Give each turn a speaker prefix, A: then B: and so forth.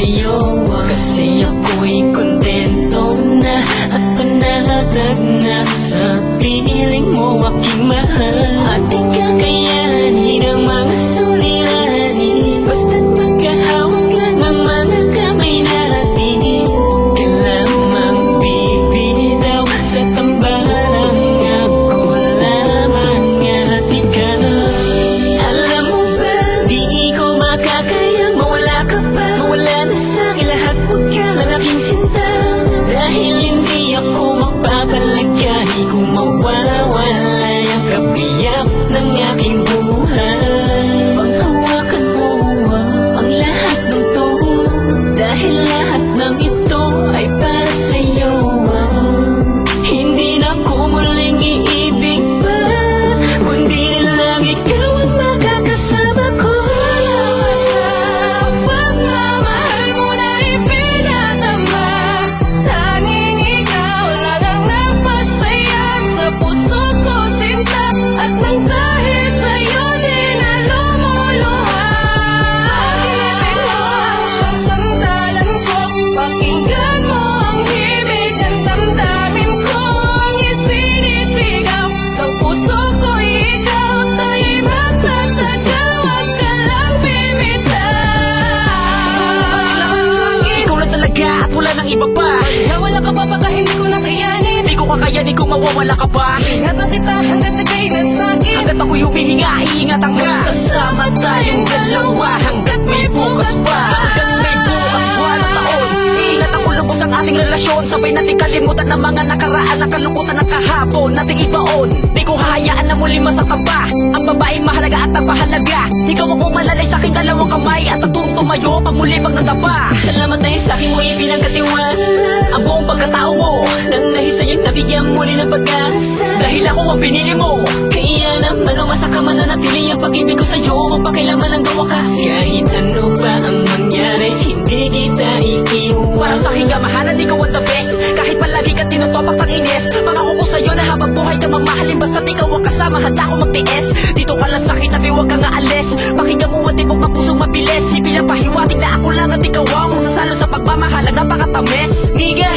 A: sa'yo. Kasi ako'y kontento na at panatag na sa piling mo aking mahal. At di kakayanin ang mga suliranin, basta't magkahawak lang ang mga kamay natin. Kailamang bibitaw sa tambalang ako lamang at ikaw. Alam mo ba, di ko makakaya mawala ka pa. Mawala na sa'kin lahat, huwag ka lang aking sinta. Dahil hindi ako magpapalik kahit kung mawawala ang kabiyak ng aking buhay. Panghawakan mo ang lahat ng to, dahil lahat ng ito ay para sa'yo. Hindi na ko muling iibig pa, kundi nilang ikaw ang makakasama ko.
B: Pagmamahal mo na ipinatama, tanging ikaw lang ang nagpasaya sa puso ko, sinta. At nang dahil sa'yo di na lumuluha, pag-ibig mo ang siyang sandalan ko. Pakinggan mo ang himig ng damdamin ko, ang isinisigaw ng puso ko'y ikaw. Tayo'y magtatagaw, wag ka lang bibitaw.
A: Ikaw lang talaga at wala nang iba pa.
B: Nawala ka pa baka hindi ko na kayanin.
A: Di ko kakayanin kung mawawala ka pa.
B: Ingatan kita hanggat nagay na sa'kin.
A: Hanggat ako'y humihinga, iingatan ka. Magsasama tayong dalawa hanggat may bukas pa. Hanggat may bukas, walang taon. Iingatan ko lubos ang ating relasyon. Sabay natin kalimutan ng mga nakaraan, ang kalungkutan ng kahapon nating ibaon. Di ko hahayaan na muli masaktan pa ang babaeng mahalaga at nagpahalaga. Ikaw ang umalalay sa aking dalawang kamay at naturong tumayo pag muli pag nagtapa. Salamat dahil sa akin mo ipinagkatiwala ang buong pagkatao mo. Nang nahis sa'yo'y nabigyan muli ng pag-asa, dahil ako ang pinili mo. Kaya naman umasa ka mananatili ang pag-ibig ko sa'yo, magpakailanman hanggang wakas. Kahit ano pa ang mangyari, hindi kita iiwan. Para sa aking kamahalan, ikaw ang the best. Kahit palagi ka tinutopak ng ines, pangako ko sa'yo na habang buhay ka mamahalin. Basta't ikaw ang kasama, handa ko magtiis. Dito ka lang sa'kin, tabi huwag kang aalis. Pakinggan mo ang tibok ng pusong mabilis. Ipinapahiwatig na ako lang at ikaw ang masasalo sa pagmamahal, ang napakatamis. Niga